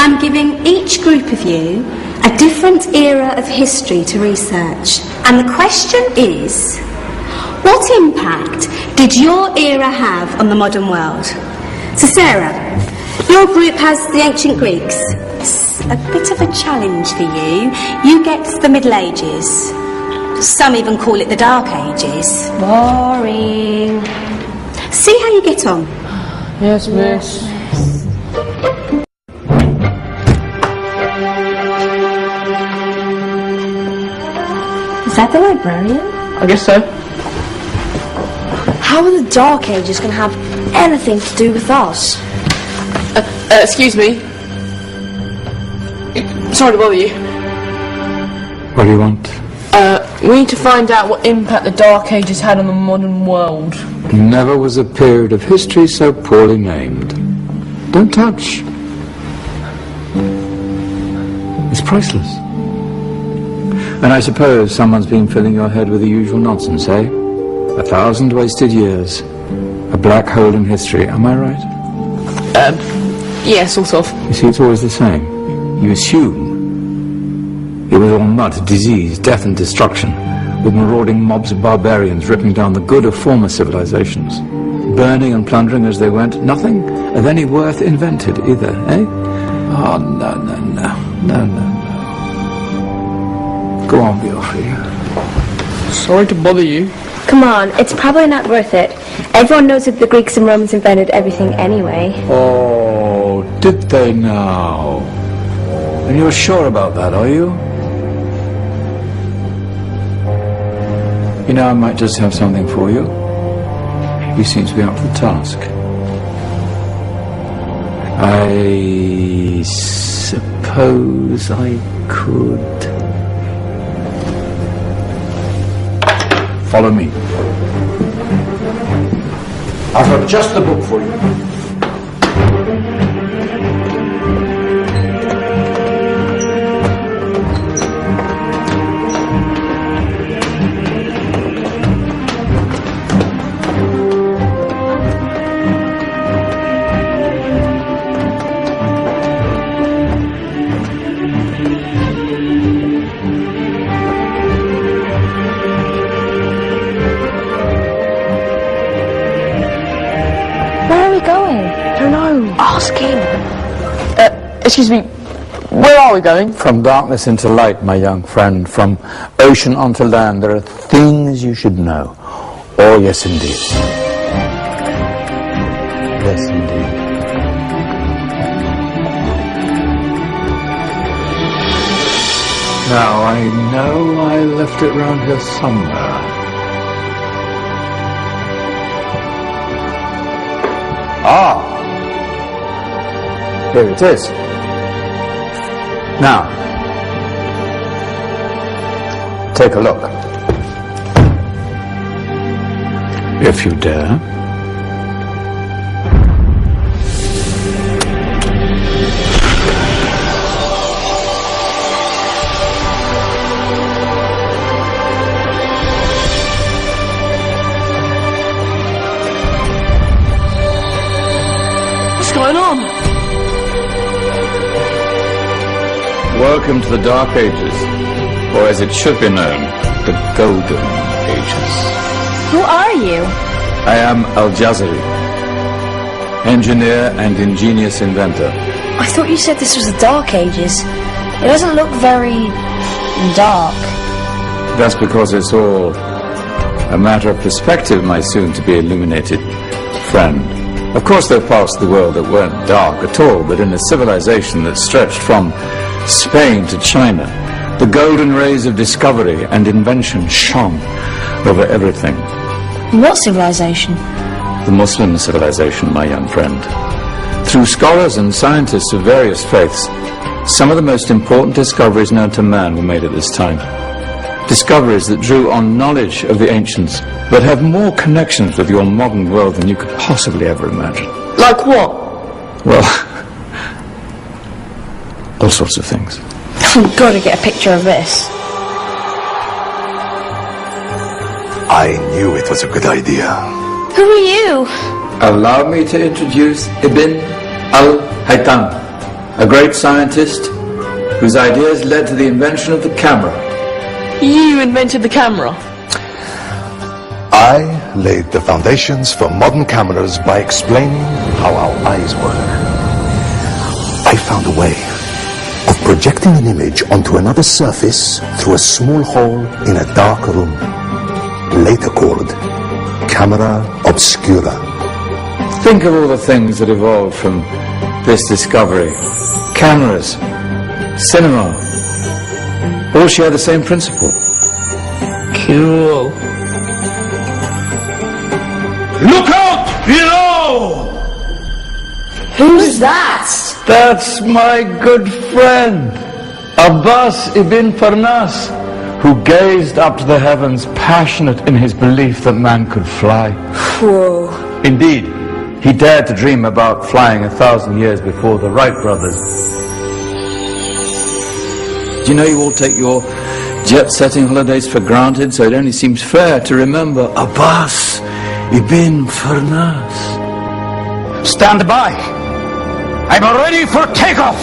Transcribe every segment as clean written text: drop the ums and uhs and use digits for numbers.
I'm giving each group of you a different era of history to research. And the question is, what impact did your era have on the modern world? So Sarah, your group has the ancient Greeks. It's a bit of a challenge for you. You get the Middle Ages. Some even call it the Dark Ages. Boring. See how you get on. Yes, miss. Is that the librarian? I guess so. How are the Dark Ages going to have anything to do with us? Excuse me. Sorry to bother you. What do you want? We need to find out what impact the Dark Ages had on the modern world. Never was a period of history so poorly named. Don't touch. It's priceless. And I suppose someone's been filling your head with the usual nonsense, eh? 1,000 wasted years. A black hole in history, am I right? Yeah, sort of. You see, it's always the same. You assume it was all mud, disease, death and destruction, with marauding mobs of barbarians ripping down the good of former civilizations, burning and plundering as they went. Nothing of any worth invented either, eh? Oh, no, no, no, no, no, no. Go on, Biofri. Sorry to bother you. Come on, it's probably not worth it. Everyone knows that the Greeks and Romans invented everything anyway. Oh, did they now? And you're sure about that, are you? You know, I might just have something for you. You seem to be up to the task. I suppose I could... Follow me. I've got just the book for you. Ask him. Excuse me, where are we going? From darkness into light, my young friend. From ocean onto land. There are things you should know. Oh, yes, indeed. Yes, indeed. Now, I know I left it round here somewhere. Ah! Here it is. Now, take a look. If you dare. What's going on? Welcome to the Dark Ages, or as it should be known, the Golden Ages. Who are you? I am Al-Jazari, engineer and ingenious inventor. I thought you said this was the Dark Ages. It doesn't look very... dark. That's because it's all a matter of perspective, my soon-to-be illuminated friend. Of course, there are parts of the world that weren't dark at all, but in a civilization that stretched from Spain to China, the golden rays of discovery and invention shone over everything. What civilization? The Muslim civilization, my young friend. Through scholars and scientists of various faiths, some of the most important discoveries known to man were made at this time. Discoveries that drew on knowledge of the ancients, that have more connections with your modern world than you could possibly ever imagine. Like what? Well, all sorts of things. I've got to get a picture of this. I knew it was a good idea. Who are you? Allow me to introduce Ibn al-Haytham, a great scientist whose ideas led to the invention of the camera. You invented the camera. I laid the foundations for modern cameras by explaining how our eyes work. I found a way of projecting an image onto another surface through a small hole in a dark room, later called camera obscura. Think of all the things that evolved from this discovery. Cameras, cinema, all share the same principle. Cool. Look out below! Who's that? That's my good friend, Abbas ibn Farnas, who gazed up to the heavens, passionate in his belief that man could fly. Whoa. Indeed, he dared to dream about flying 1,000 years before the Wright brothers. Do you know you all take your jet-setting holidays for granted, so it only seems fair to remember Abbas ibn Farnas. Stand by. I'm ready for takeoff.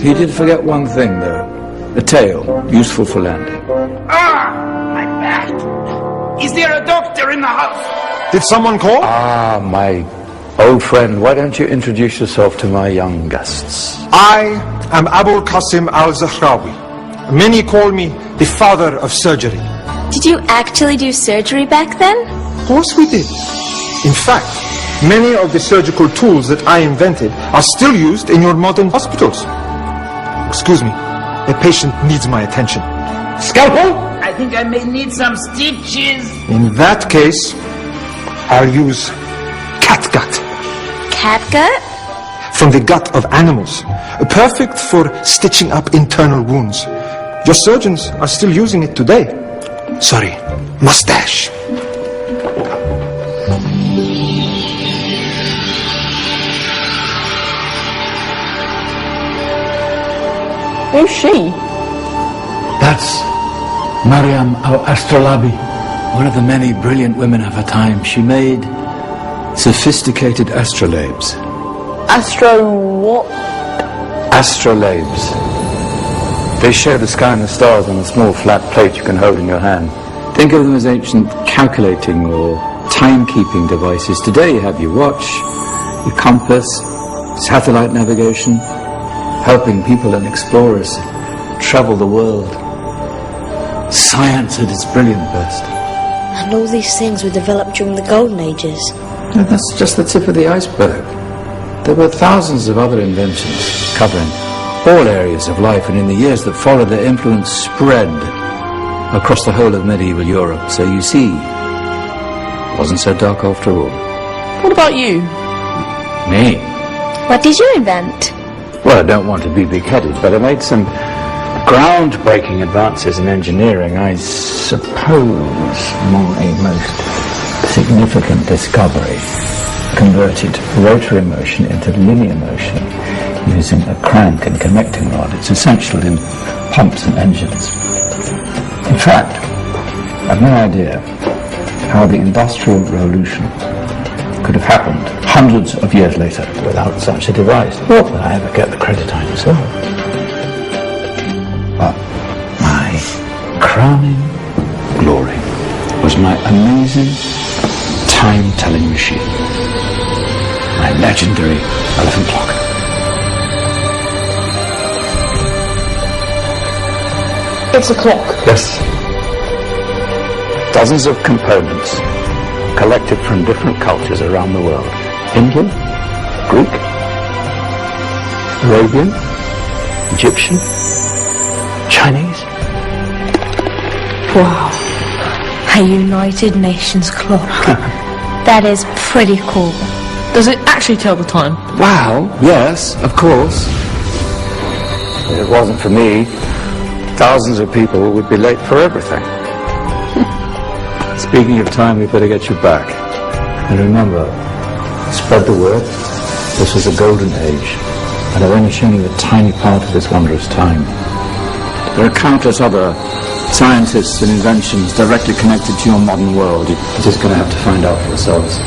He did forget one thing, though. A tail, useful for landing. Ah, my back. Is there a doctor in the house? Did someone call? Ah, my old friend, why don't you introduce yourself to my young guests? I am Abul Qasim al-Zahrawi. Many call me the father of surgery. Did you actually do surgery back then? Of course we did. In fact, many of the surgical tools that I invented are still used in your modern hospitals. Excuse me, a patient needs my attention. Scalpel? I think I may need some stitches. In that case, I'll use catgut. Catgut? From the gut of animals. Perfect for stitching up internal wounds. Your surgeons are still using it today. Sorry, mustache. Who's she? That's Maryam al-Astrolabi, one of the many brilliant women of her time. She made sophisticated astrolabes. Astro what? Astrolabes. They show the sky and the stars on a small flat plate you can hold in your hand. Think of them as ancient calculating or timekeeping devices. Today you have your watch, your compass, satellite navigation, helping people and explorers travel the world. Science at its brilliant best. And all these things were developed during the Golden Ages. No, that's just the tip of the iceberg. There were thousands of other inventions covering all areas of life, and in the years that followed, their influence spread across the whole of medieval Europe. So you see, it wasn't so dark after all. What about you? Me? What did you invent? Well, I don't want to be big-headed, but I made some groundbreaking advances in engineering. I suppose my most significant discovery converted rotary motion into linear motion using a crank and connecting rod. It's essential in pumps and engines. In fact, I've no idea how the Industrial Revolution could have happened hundreds of years later without such a device. Not that I ever get the credit I deserve. But my crowning glory was my amazing time-telling machine. My legendary elephant clock. It's a clock. Yes. Dozens of components collected from different cultures around the world. Indian, Greek, Arabian, Egyptian, Chinese. Wow. A United Nations clock. That is pretty cool. Does it actually tell the time? Wow, yes, of course. If it wasn't for me, thousands of people would be late for everything. Speaking of time, we better get you back. And remember, spread the word. This was a golden age, and I've only shown you a tiny part of this wondrous time. There are countless other scientists and inventions directly connected to your modern world. You're just going to have to find out for yourselves.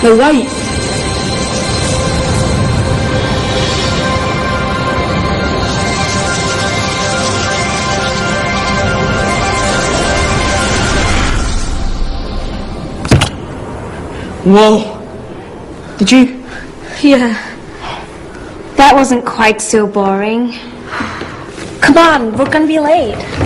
They're right. Whoa. Did you? Yeah. That wasn't quite so boring. Come on, we're gonna be late.